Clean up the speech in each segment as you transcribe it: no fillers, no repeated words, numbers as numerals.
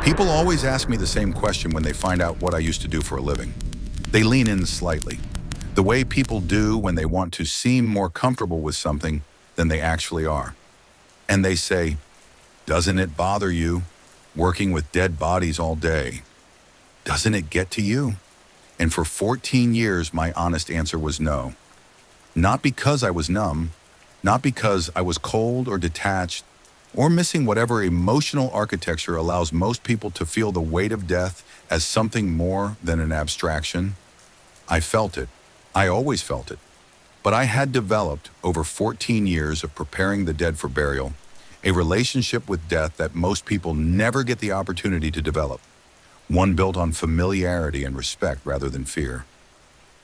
People always ask me the same question when they find out what I used to do for a living. They lean in slightly, the way people do when they want to seem more comfortable with something than they actually are. And they say, "Doesn't it bother you working with dead bodies all day? Doesn't it get to you?" And for 14 years, my honest answer was no. Not because I was numb, not because I was cold or detached, or missing whatever emotional architecture allows most people to feel the weight of death as something more than an abstraction. I felt it. I always felt it. But I had developed, over 14 years of preparing the dead for burial, a relationship with death that most people never get the opportunity to develop. One built on familiarity and respect rather than fear.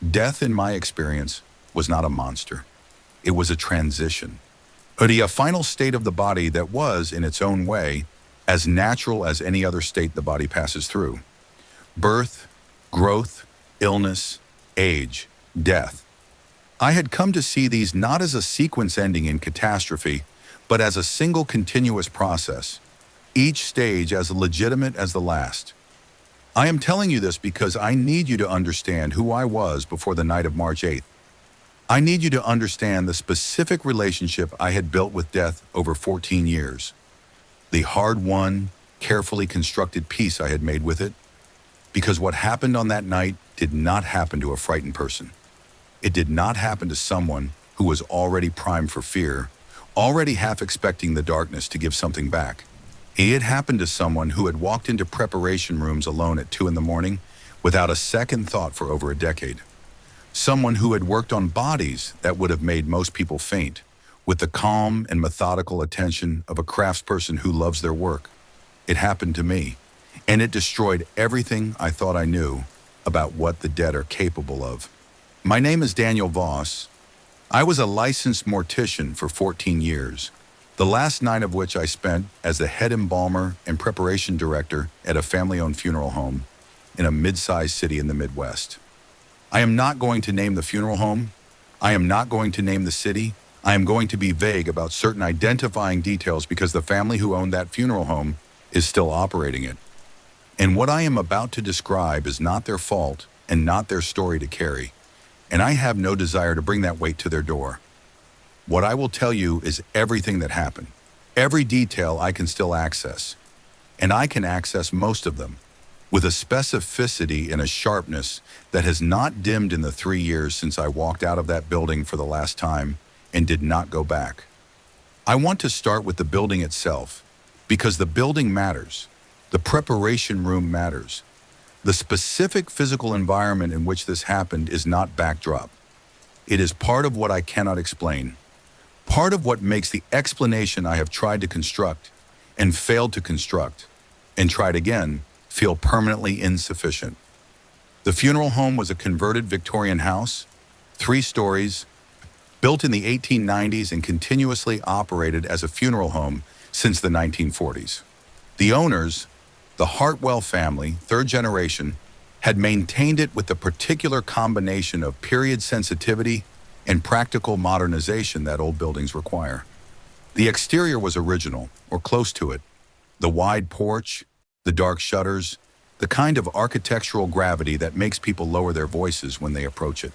Death, in my experience, was not a monster. It was a transition. A final state of the body that was, in its own way, as natural as any other state the body passes through. Birth, growth, illness, age, death. I had come to see these not as a sequence ending in catastrophe, but as a single continuous process, each stage as legitimate as the last. I am telling you this because I need you to understand who I was before the night of March 8th. I need you to understand the specific relationship I had built with death over 14 years. The hard-won, carefully constructed peace I had made with it. Because what happened on that night did not happen to a frightened person. It did not happen to someone who was already primed for fear, already half expecting the darkness to give something back. It happened to someone who had walked into preparation rooms alone at 2 a.m. without a second thought for over a decade. Someone who had worked on bodies that would have made most people faint, with the calm and methodical attention of a craftsperson who loves their work. It happened to me, and it destroyed everything I thought I knew about what the dead are capable of. My name is Daniel Voss. I was a licensed mortician for 14 years, the last 9 of which I spent as the head embalmer and preparation director at a family-owned funeral home in a mid-sized city in the Midwest. I am not going to name the funeral home. I am not going to name the city. I am going to be vague about certain identifying details because the family who owned that funeral home is still operating it. And what I am about to describe is not their fault and not their story to carry. And I have no desire to bring that weight to their door. What I will tell you is everything that happened. Every detail I can still access. And I can access most of them, with a specificity and a sharpness that has not dimmed in the 3 years since I walked out of that building for the last time and did not go back. I want to start with the building itself, because the building matters. The preparation room matters. The specific physical environment in which this happened is not backdrop. It is part of what I cannot explain. Part of what makes the explanation I have tried to construct and failed to construct, and tried again, feel permanently insufficient. The funeral home was a converted Victorian house, 3 stories, built in the 1890s and continuously operated as a funeral home since the 1940s. The owners, the Hartwell family, 3rd generation, had maintained it with the particular combination of period sensitivity and practical modernization that old buildings require. The exterior was original, or close to it. The wide porch, the dark shutters, the kind of architectural gravity that makes people lower their voices when they approach it.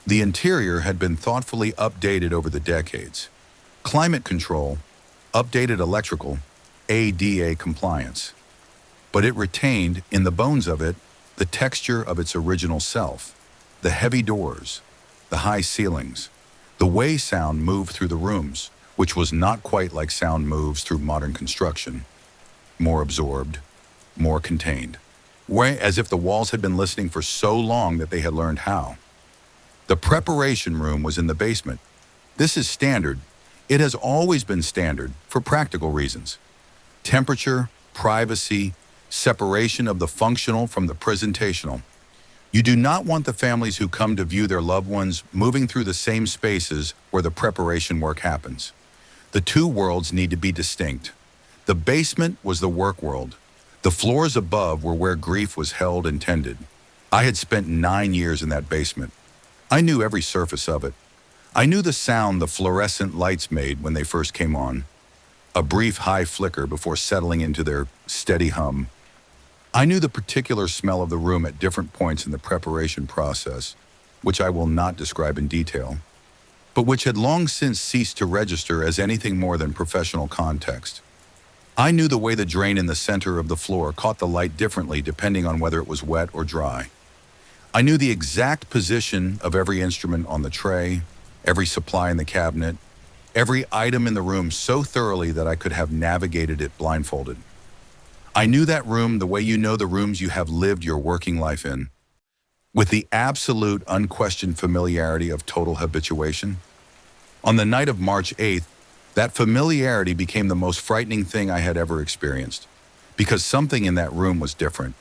The interior had been thoughtfully updated over the decades. Climate control, updated electrical, ADA compliance. But it retained, in the bones of it, the texture of its original self, the heavy doors, the high ceilings, the way sound moved through the rooms, which was not quite like sound moves through modern construction. More absorbed, more contained, as if the walls had been listening for so long that they had learned how. The preparation room was in the basement. This is standard. It has always been standard for practical reasons. Temperature, privacy, separation of the functional from the presentational. You do not want the families who come to view their loved ones moving through the same spaces where the preparation work happens. The 2 worlds need to be distinct. The basement was the work world. The floors above were where grief was held and tended. I had spent 9 years in that basement. I knew every surface of it. I knew the sound the fluorescent lights made when they first came on. A brief high flicker before settling into their steady hum. I knew the particular smell of the room at different points in the preparation process, which I will not describe in detail, but which had long since ceased to register as anything more than professional context. I knew the way the drain in the center of the floor caught the light differently depending on whether it was wet or dry. I knew the exact position of every instrument on the tray, every supply in the cabinet, every item in the room so thoroughly that I could have navigated it blindfolded. I knew that room the way you know the rooms you have lived your working life in, with the absolute unquestioned familiarity of total habituation. On the night of March 8th, that familiarity became the most frightening thing I had ever experienced, because something in that room was different.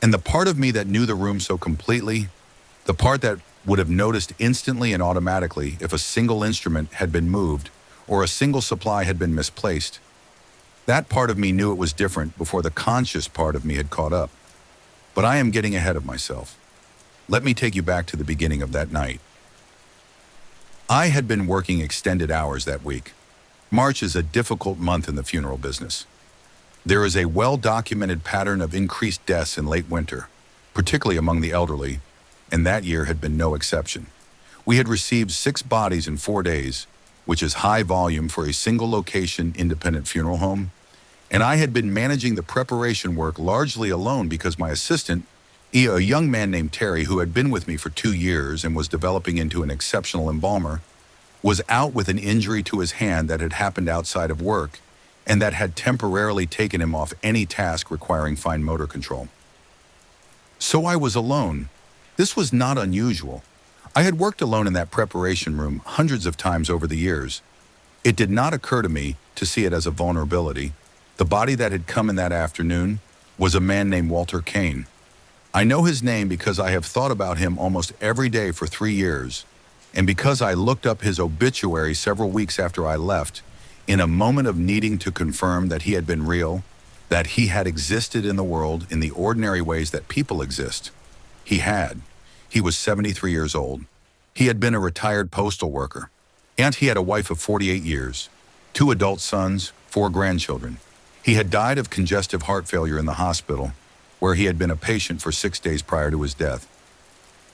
And the part of me that knew the room so completely, the part that would have noticed instantly and automatically if a single instrument had been moved or a single supply had been misplaced, that part of me knew it was different before the conscious part of me had caught up. But I am getting ahead of myself. Let me take you back to the beginning of that night. I had been working extended hours that week. March is a difficult month in the funeral business. There is a well-documented pattern of increased deaths in late winter, particularly among the elderly, and that year had been no exception. We had received 6 bodies in 4 days, which is high volume for a single location independent funeral home, and I had been managing the preparation work largely alone because my assistant, a young man named Terry, who had been with me for 2 years and was developing into an exceptional embalmer, was out with an injury to his hand that had happened outside of work and that had temporarily taken him off any task requiring fine motor control. So I was alone. This was not unusual. I had worked alone in that preparation room hundreds of times over the years. It did not occur to me to see it as a vulnerability. The body that had come in that afternoon was a man named Walter Kane. I know his name because I have thought about him almost every day for 3 years, and because I looked up his obituary several weeks after I left, in a moment of needing to confirm that he had been real, that he had existed in the world in the ordinary ways that people exist. He had. He was 73 years old. He had been a retired postal worker, and he had a wife of 48 years, 2 adult sons, 4 grandchildren. He had died of congestive heart failure in the hospital, where he had been a patient for 6 days prior to his death.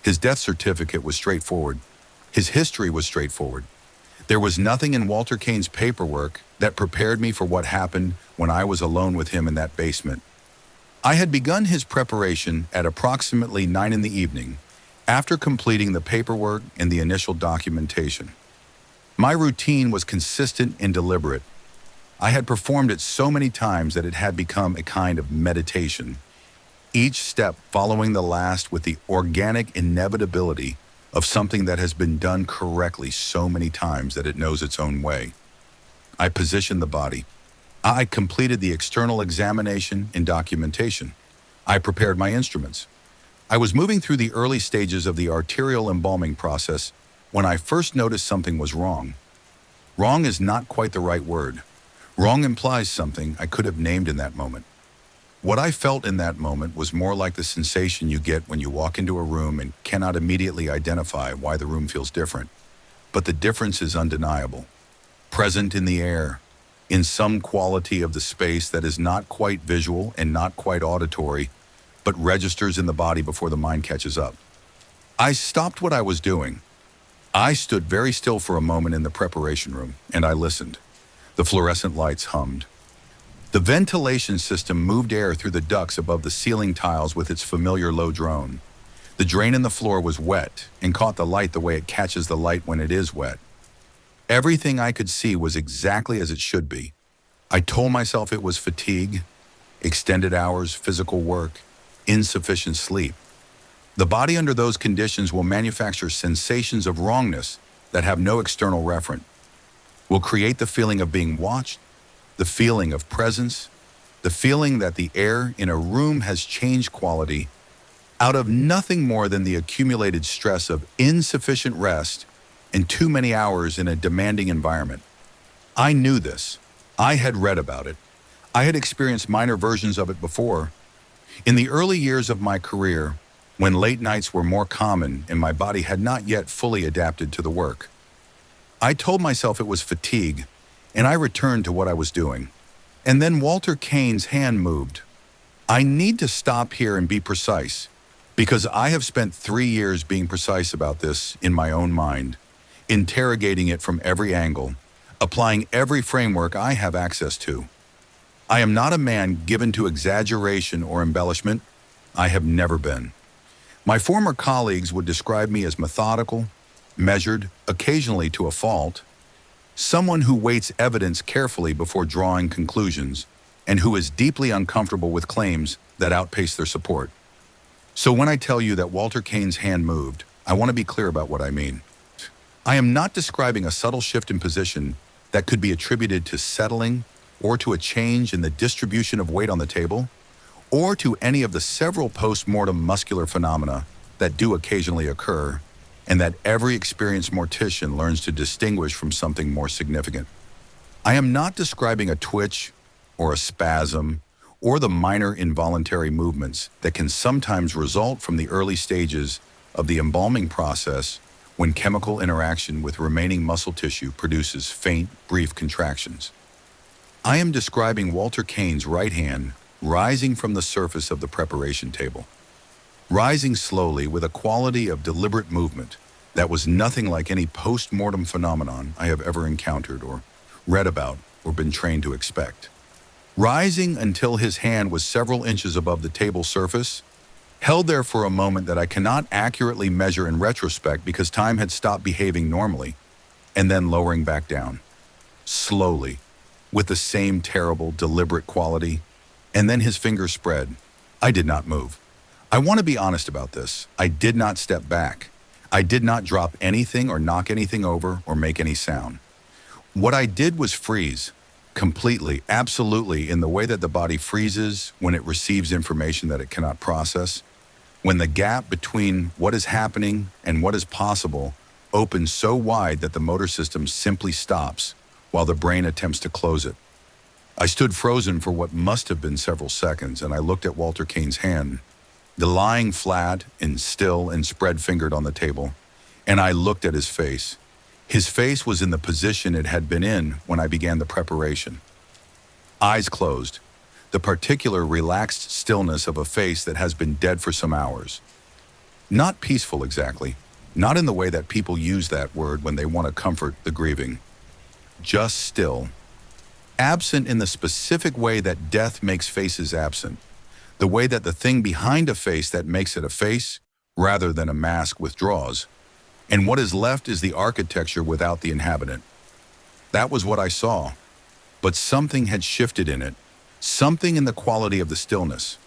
His death certificate was straightforward. His history was straightforward. There was nothing in Walter Kane's paperwork that prepared me for what happened when I was alone with him in that basement. I had begun his preparation at approximately 9 in the evening, after completing the paperwork and the initial documentation. My routine was consistent and deliberate. I had performed it so many times that it had become a kind of meditation, each step following the last with the organic inevitability of something that has been done correctly so many times that it knows its own way. I positioned the body. I completed the external examination and documentation. I prepared my instruments. I was moving through the early stages of the arterial embalming process when I first noticed something was wrong. Wrong is not quite the right word. Wrong implies something I could have named in that moment. What I felt in that moment was more like the sensation you get when you walk into a room and cannot immediately identify why the room feels different. But the difference is undeniable, present in the air, in some quality of the space that is not quite visual and not quite auditory, but registers in the body before the mind catches up. I stopped what I was doing. I stood very still for a moment in the preparation room, and I listened. The fluorescent lights hummed. The ventilation system moved air through the ducts above the ceiling tiles with its familiar low drone. The drain in the floor was wet and caught the light the way it catches the light when it is wet. Everything I could see was exactly as it should be. I told myself it was fatigue, extended hours, physical work, insufficient sleep. The body under those conditions will manufacture sensations of wrongness that have no external referent, will create the feeling of being watched, the feeling of presence, the feeling that the air in a room has changed quality out of nothing more than the accumulated stress of insufficient rest and too many hours in a demanding environment. I knew this. I had read about it. I had experienced minor versions of it before. In the early years of my career, when late nights were more common and my body had not yet fully adapted to the work, I told myself it was fatigue, and I returned to what I was doing. And then Walter Kane's hand moved. I need to stop here and be precise, because I have spent 3 years being precise about this in my own mind, interrogating it from every angle, applying every framework I have access to. I am not a man given to exaggeration or embellishment. I have never been. My former colleagues would describe me as methodical, measured, occasionally to a fault, someone who weights evidence carefully before drawing conclusions, and who is deeply uncomfortable with claims that outpace their support. So when I tell you that Walter Kane's hand moved, I want to be clear about what I mean. I am not describing a subtle shift in position that could be attributed to settling or to a change in the distribution of weight on the table, or to any of the several post-mortem muscular phenomena that do occasionally occur, and that every experienced mortician learns to distinguish from something more significant. I am not describing a twitch or a spasm or the minor involuntary movements that can sometimes result from the early stages of the embalming process when chemical interaction with remaining muscle tissue produces faint, brief contractions. I am describing Walter Kane's right hand rising from the surface of the preparation table, rising slowly with a quality of deliberate movement that was nothing like any post-mortem phenomenon I have ever encountered or read about or been trained to expect. Rising until his hand was several inches above the table surface, held there for a moment that I cannot accurately measure in retrospect because time had stopped behaving normally, and then lowering back down, slowly, with the same terrible, deliberate quality, and then his fingers spread. I did not move. I want to be honest about this. I did not step back. I did not drop anything or knock anything over or make any sound. What I did was freeze, completely, absolutely, in the way that the body freezes when it receives information that it cannot process, when the gap between what is happening and what is possible opens so wide that the motor system simply stops while the brain attempts to close it. I stood frozen for what must have been several seconds, and I looked at Walter Kane's hand, lying flat and still and spread-fingered on the table, and I looked at his face. His face was in the position it had been in when I began the preparation. Eyes closed, the particular relaxed stillness of a face that has been dead for some hours. Not peaceful exactly, not in the way that people use that word when they want to comfort the grieving. Just still. Absent in the specific way that death makes faces absent, the way that the thing behind a face that makes it a face, rather than a mask, withdraws, and what is left is the architecture without the inhabitant. That was what I saw, but something had shifted in it, something in the quality of the stillness,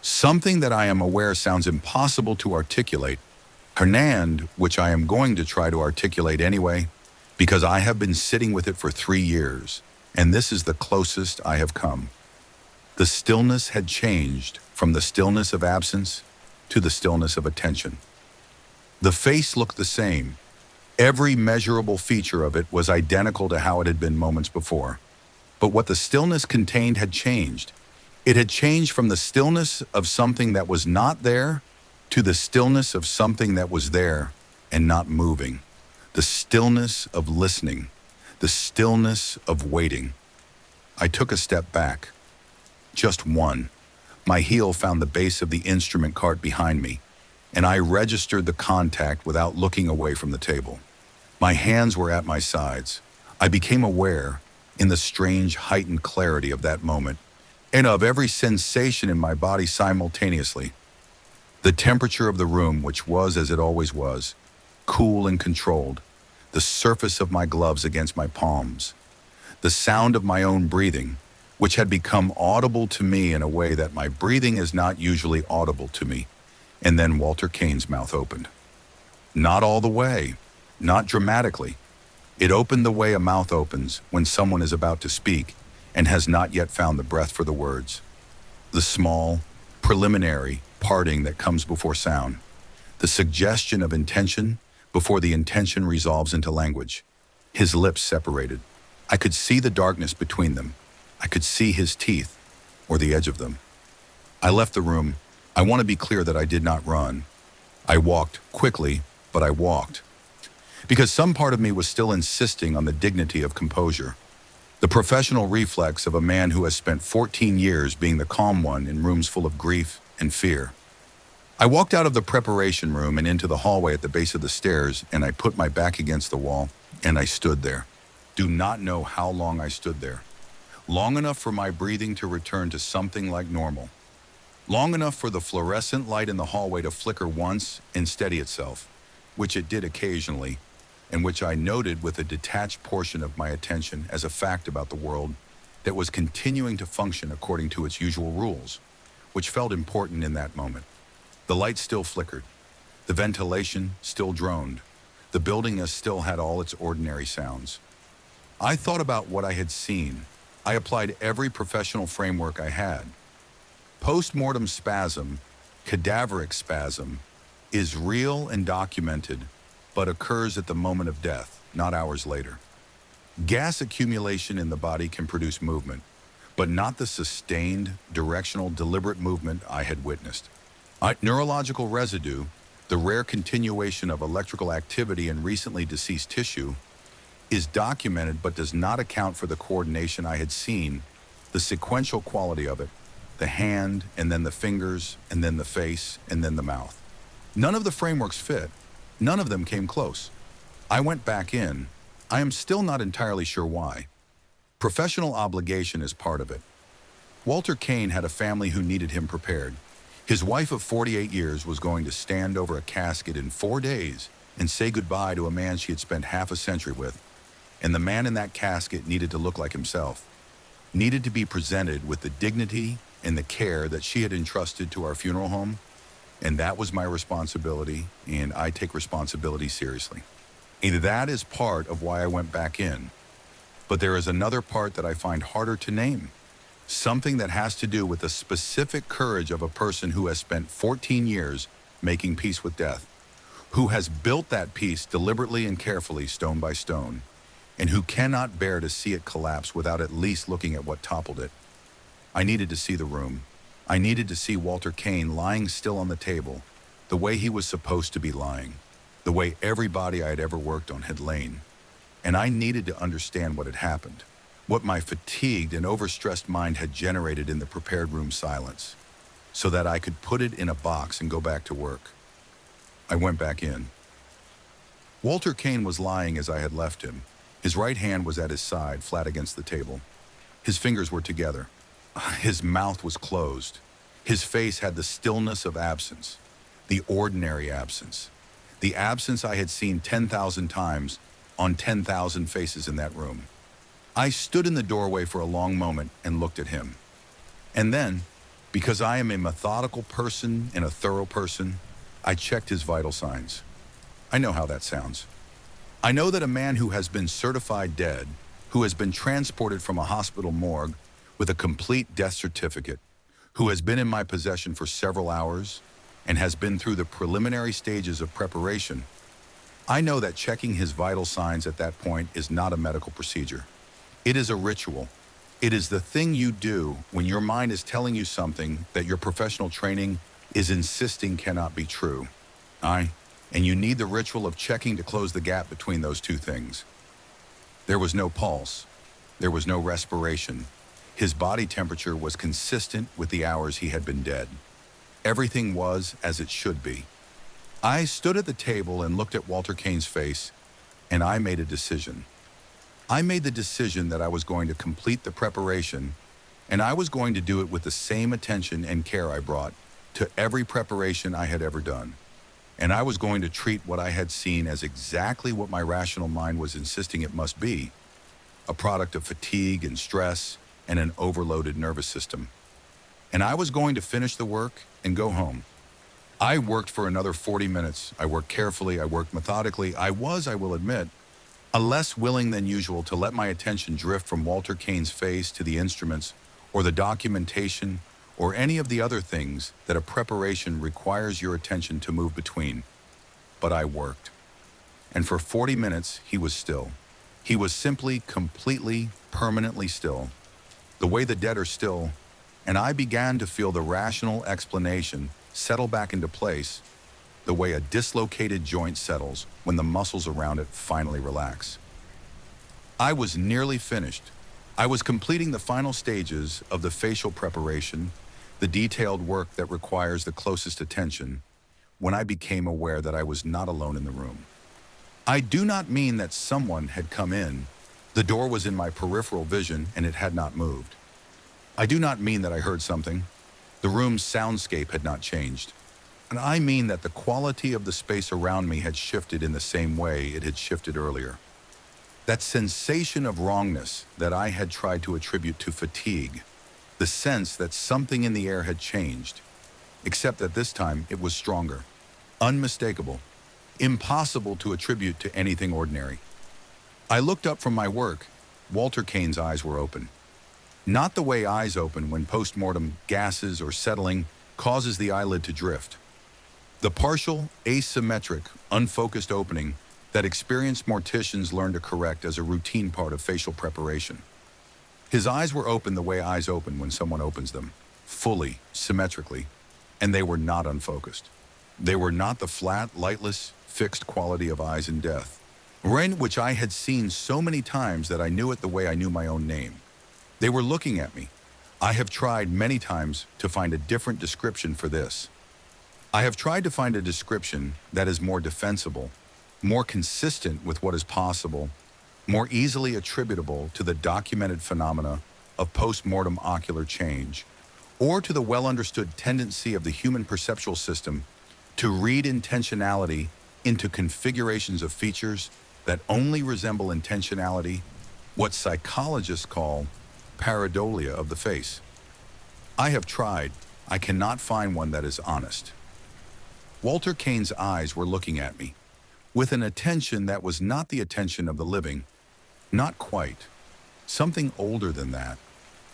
something that I am aware sounds impossible to articulate, Hernand, which I am going to try to articulate anyway, because I have been sitting with it for 3 years, and this is the closest I have come. The stillness had changed from the stillness of absence to the stillness of attention. The face looked the same. Every measurable feature of it was identical to how it had been moments before. But what the stillness contained had changed. It had changed from the stillness of something that was not there to the stillness of something that was there and not moving. The stillness of listening, the stillness of waiting. I took a step back. Just one. My heel found the base of the instrument cart behind me, and I registered the contact without looking away from the table. My hands were at my sides. I became aware, in the strange heightened clarity of that moment, and of every sensation in my body simultaneously. The temperature of the room, which was as it always was, cool and controlled, the surface of my gloves against my palms, the sound of my own breathing, which had become audible to me in a way that my breathing is not usually audible to me. And then Walter Kane's mouth opened. Not all the way, not dramatically. It opened the way a mouth opens when someone is about to speak and has not yet found the breath for the words. The small, preliminary parting that comes before sound. The suggestion of intention before the intention resolves into language. His lips separated. I could see the darkness between them. I could see his teeth, or the edge of them. I left the room. I want to be clear that I did not run. I walked quickly, but I walked. Because some part of me was still insisting on the dignity of composure. The professional reflex of a man who has spent 14 years being the calm one in rooms full of grief and fear. I walked out of the preparation room and into the hallway at the base of the stairs, and I put my back against the wall, and I stood there. Do not know how long I stood there. Long enough for my breathing to return to something like normal. Long enough for the fluorescent light in the hallway to flicker once and steady itself, which it did occasionally, and which I noted with a detached portion of my attention as a fact about the world that was continuing to function according to its usual rules, which felt important in that moment. The light still flickered. The ventilation still droned. The building still had all its ordinary sounds. I thought about what I had seen. I applied every professional framework I had. Post-mortem spasm, cadaveric spasm, is real and documented, but occurs at the moment of death, not hours later. Gas accumulation in the body can produce movement, but not the sustained, directional, deliberate movement I had witnessed. Neurological residue, the rare continuation of electrical activity in recently deceased tissue, is documented but does not account for the coordination I had seen, the sequential quality of it, the hand, and then the fingers, and then the face, and then the mouth. None of the frameworks fit. None of them came close. I went back in. I am still not entirely sure why. Professional obligation is part of it. Walter Kane had a family who needed him prepared. His wife of 48 years was going to stand over a casket in 4 days and say goodbye to a man she had spent half a century with. And the man in that casket needed to look like himself, needed to be presented with the dignity and the care that she had entrusted to our funeral home. And that was my responsibility, and I take responsibility seriously. And that is part of why I went back in. But there is another part that I find harder to name. Something that has to do with the specific courage of a person who has spent 14 years making peace with death, who has built that peace deliberately and carefully, stone by stone, and who cannot bear to see it collapse without at least looking at what toppled it. I needed to see the room. I needed to see Walter Kane lying still on the table, the way he was supposed to be lying, the way everybody I had ever worked on had lain. And I needed to understand what had happened, what my fatigued and overstressed mind had generated in the prepared room silence, so that I could put it in a box and go back to work. I went back in. Walter Kane was lying as I had left him. His right hand was at his side, flat against the table. His fingers were together. His mouth was closed. His face had the stillness of absence, the ordinary absence, the absence I had seen 10,000 times on 10,000 faces in that room. I stood in the doorway for a long moment and looked at him. And then, because I am a methodical person and a thorough person, I checked his vital signs. I know how that sounds. I know that a man who has been certified dead, who has been transported from a hospital morgue with a complete death certificate, who has been in my possession for several hours and has been through the preliminary stages of preparation, I know that checking his vital signs at that point is not a medical procedure. It is a ritual. It is the thing you do when your mind is telling you something that your professional training is insisting cannot be true. And you need the ritual of checking to close the gap between those two things. There was no pulse. There was no respiration. His body temperature was consistent with the hours he had been dead. Everything was as it should be. I stood at the table and looked at Walter Kane's face, and I made a decision. I made the decision that I was going to complete the preparation, and I was going to do it with the same attention and care I brought to every preparation I had ever done. And I was going to treat what I had seen as exactly what my rational mind was insisting it must be, a product of fatigue and stress and an overloaded nervous system. And I was going to finish the work and go home. I worked for another 40 minutes. I worked carefully. I worked methodically. I will admit, less willing than usual to let my attention drift from Walter Kane's face to the instruments or the documentation or any of the other things that a preparation requires your attention to move between. But I worked. And for 40 minutes, he was still. He was simply, completely, permanently still, the way the dead are still, and I began to feel the rational explanation settle back into place, the way a dislocated joint settles when the muscles around it finally relax. I was nearly finished. I was completing the final stages of the facial preparation, the detailed work that requires the closest attention, when I became aware that I was not alone in the room. I do not mean that someone had come in. The door was in my peripheral vision and it had not moved. I do not mean that I heard something. The room's soundscape had not changed. And I mean that the quality of the space around me had shifted in the same way it had shifted earlier. That sensation of wrongness that I had tried to attribute to fatigue, the sense that something in the air had changed, except that this time it was stronger, unmistakable, impossible to attribute to anything ordinary. I looked up from my work. Walter Kane's eyes were open. Not the way eyes open when post-mortem gases or settling causes the eyelid to drift. The partial, asymmetric, unfocused opening that experienced morticians learn to correct as a routine part of facial preparation. His eyes were open the way eyes open when someone opens them, fully, symmetrically, and they were not unfocused. They were not the flat, lightless, fixed quality of eyes in death, rain which I had seen so many times that I knew it the way I knew my own name. They were looking at me. I have tried many times to find a different description for this. I have tried to find a description that is more defensible, more consistent with what is possible, more easily attributable to the documented phenomena of post-mortem ocular change, or to the well-understood tendency of the human perceptual system to read intentionality into configurations of features that only resemble intentionality, what psychologists call pareidolia of the face. I have tried. I cannot find one that is honest. Walter Kane's eyes were looking at me, with an attention that was not the attention of the living, not quite. Something older than that,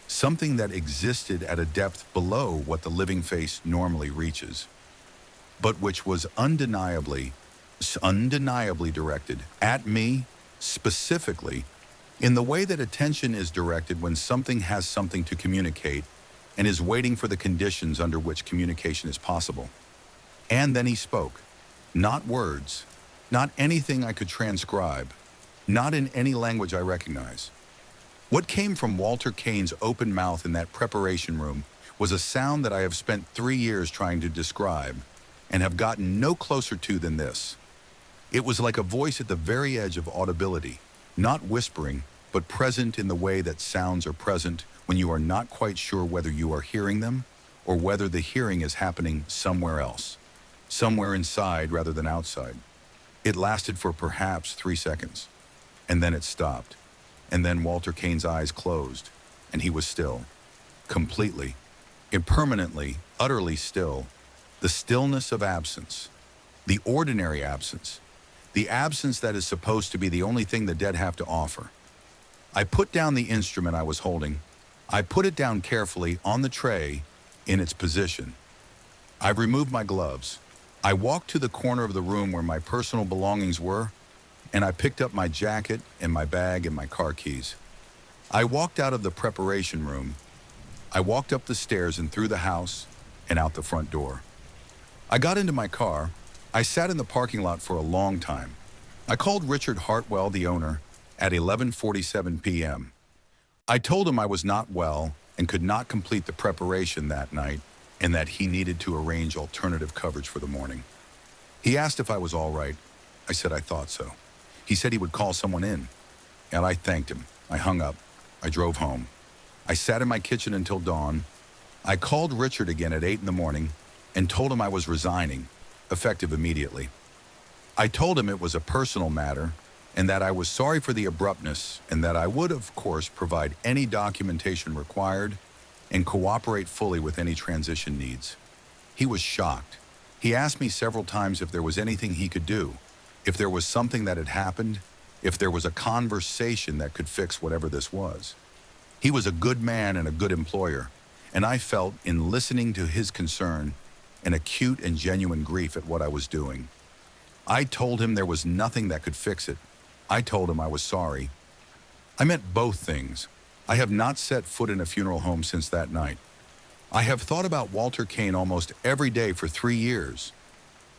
something that existed at a depth below what the living face normally reaches, but which was undeniably directed at me, specifically, in the way that attention is directed when something has something to communicate and is waiting for the conditions under which communication is possible. And then he spoke. Not words, not anything I could transcribe, not in any language I recognize. What came from Walter Kane's open mouth in that preparation room was a sound that I have spent 3 years trying to describe and have gotten no closer to than this. It was like a voice at the very edge of audibility, not whispering, but present in the way that sounds are present when you are not quite sure whether you are hearing them or whether the hearing is happening somewhere else, somewhere inside rather than outside. It lasted for perhaps 3 seconds, and then it stopped. And then Walter Kane's eyes closed, and he was still, completely, impermanently, utterly still, the stillness of absence, the ordinary absence, the absence that is supposed to be the only thing the dead have to offer. I put down the instrument I was holding. I put it down carefully on the tray in its position. I removed my gloves. I walked to the corner of the room where my personal belongings were, and I picked up my jacket and my bag and my car keys. I walked out of the preparation room. I walked up the stairs and through the house and out the front door. I got into my car. I sat in the parking lot for a long time. I called Richard Hartwell, the owner, at 11:47 p.m. I told him I was not well and could not complete the preparation that night and that he needed to arrange alternative coverage for the morning. He asked if I was all right. I said I thought so. He said he would call someone in, and I thanked him. I hung up. I drove home. I sat in my kitchen until dawn. I called Richard again at 8 in the morning and told him I was resigning, effective immediately. I told him it was a personal matter and that I was sorry for the abruptness and that I would, of course, provide any documentation required and cooperate fully with any transition needs. He was shocked. He asked me several times if there was anything he could do, if there was something that had happened, if there was a conversation that could fix whatever this was. He was a good man and a good employer, and I felt, in listening to his concern, an acute and genuine grief at what I was doing. I told him there was nothing that could fix it. I told him I was sorry. I meant both things. I have not set foot in a funeral home since that night. I have thought about Walter Kane almost every day for 3 years.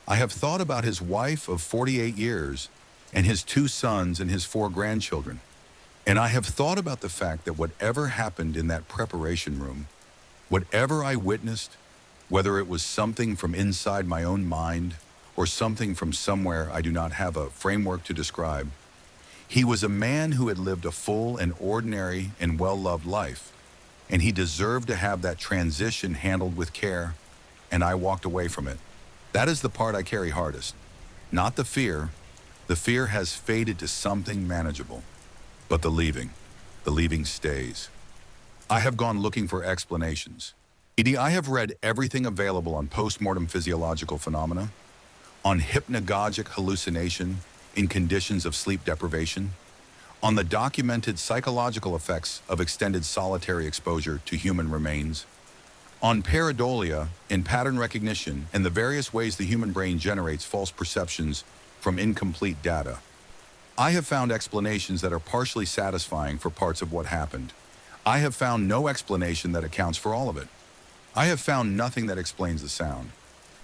I have thought about his wife of 48 years and his 2 sons and his 4 grandchildren. And I have thought about the fact that whatever happened in that preparation room, whatever I witnessed, whether it was something from inside my own mind or something from somewhere I do not have a framework to describe, he was a man who had lived a full and ordinary and well-loved life, and he deserved to have that transition handled with care, and I walked away from it. That is the part I carry hardest. Not the fear. The fear has faded to something manageable. But the leaving stays. I have gone looking for explanations. I have read everything available on postmortem physiological phenomena, on hypnagogic hallucination in conditions of sleep deprivation, on the documented psychological effects of extended solitary exposure to human remains, on pareidolia in pattern recognition and the various ways the human brain generates false perceptions from incomplete data. I have found explanations that are partially satisfying for parts of what happened. I have found no explanation that accounts for all of it. I have found nothing that explains the sound.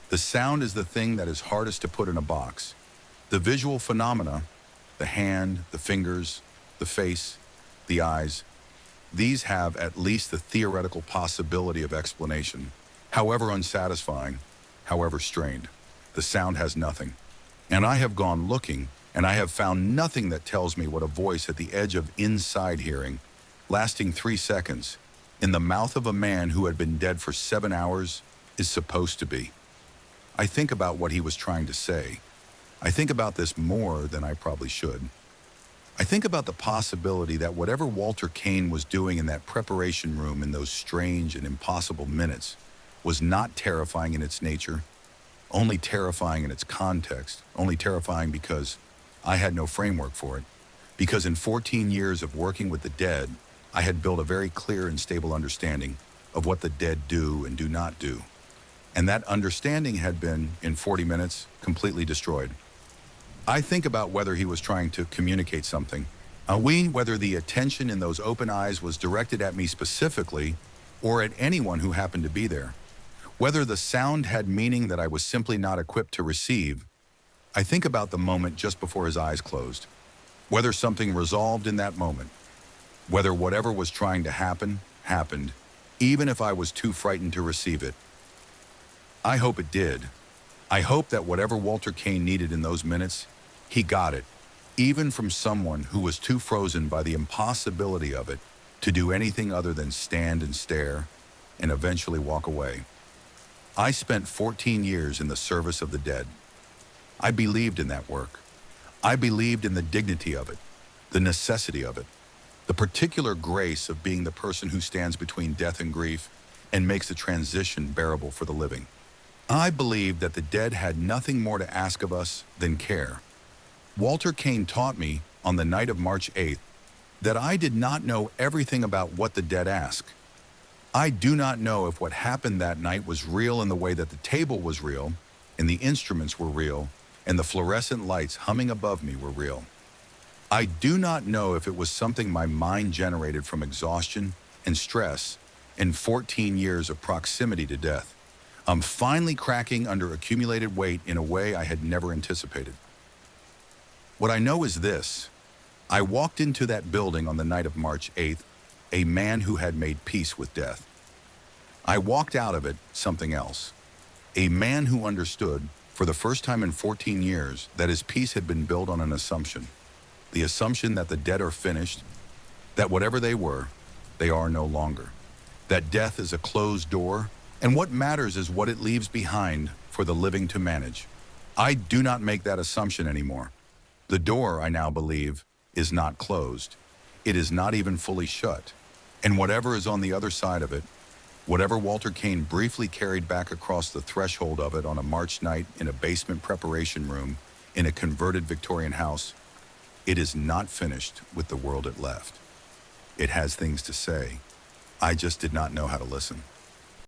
The sound is the thing that is hardest to put in a box. The visual phenomena, the hand, the fingers, the face, the eyes, these have at least the theoretical possibility of explanation, however unsatisfying, however strained. The sound has nothing. And I have gone looking, and I have found nothing that tells me what a voice at the edge of inside hearing, lasting 3 seconds, in the mouth of a man who had been dead for 7 hours, is supposed to be. I think about what he was trying to say. I think about this more than I probably should. I think about the possibility that whatever Walter Kane was doing in that preparation room in those strange and impossible minutes was not terrifying in its nature, only terrifying in its context, only terrifying because I had no framework for it, because in 14 years of working with the dead, I had built a very clear and stable understanding of what the dead do and do not do. And that understanding had been, in 40 minutes, completely destroyed. I think about whether he was trying to communicate something, whether the attention in those open eyes was directed at me specifically or at anyone who happened to be there, whether the sound had meaning that I was simply not equipped to receive. I think about the moment just before his eyes closed, whether something resolved in that moment, whether whatever was trying to happen, happened, even if I was too frightened to receive it. I hope it did. I hope that whatever Walter Kane needed in those minutes, he got it, even from someone who was too frozen by the impossibility of it to do anything other than stand and stare and eventually walk away. I spent 14 years in the service of the dead. I believed in that work. I believed in the dignity of it, the necessity of it, the particular grace of being the person who stands between death and grief and makes the transition bearable for the living. I believed that the dead had nothing more to ask of us than care. Walter Kane taught me on the night of March 8th that I did not know everything about what the dead ask. I do not know if what happened that night was real in the way that the table was real, and the instruments were real, and the fluorescent lights humming above me were real. I do not know if it was something my mind generated from exhaustion and stress and 14 years of proximity to death. I'm finally cracking under accumulated weight in a way I had never anticipated. What I know is this. I walked into that building on the night of March 8th, a man who had made peace with death. I walked out of it something else. A man who understood, for the first time in 14 years, that his peace had been built on an assumption. The assumption that the dead are finished, that whatever they were, they are no longer. That death is a closed door, and what matters is what it leaves behind for the living to manage. I do not make that assumption anymore. The door, I now believe, is not closed. It is not even fully shut. And whatever is on the other side of it, whatever Walter Kane briefly carried back across the threshold of it on a March night in a basement preparation room in a converted Victorian house, it is not finished with the world it left. It has things to say. I just did not know how to listen.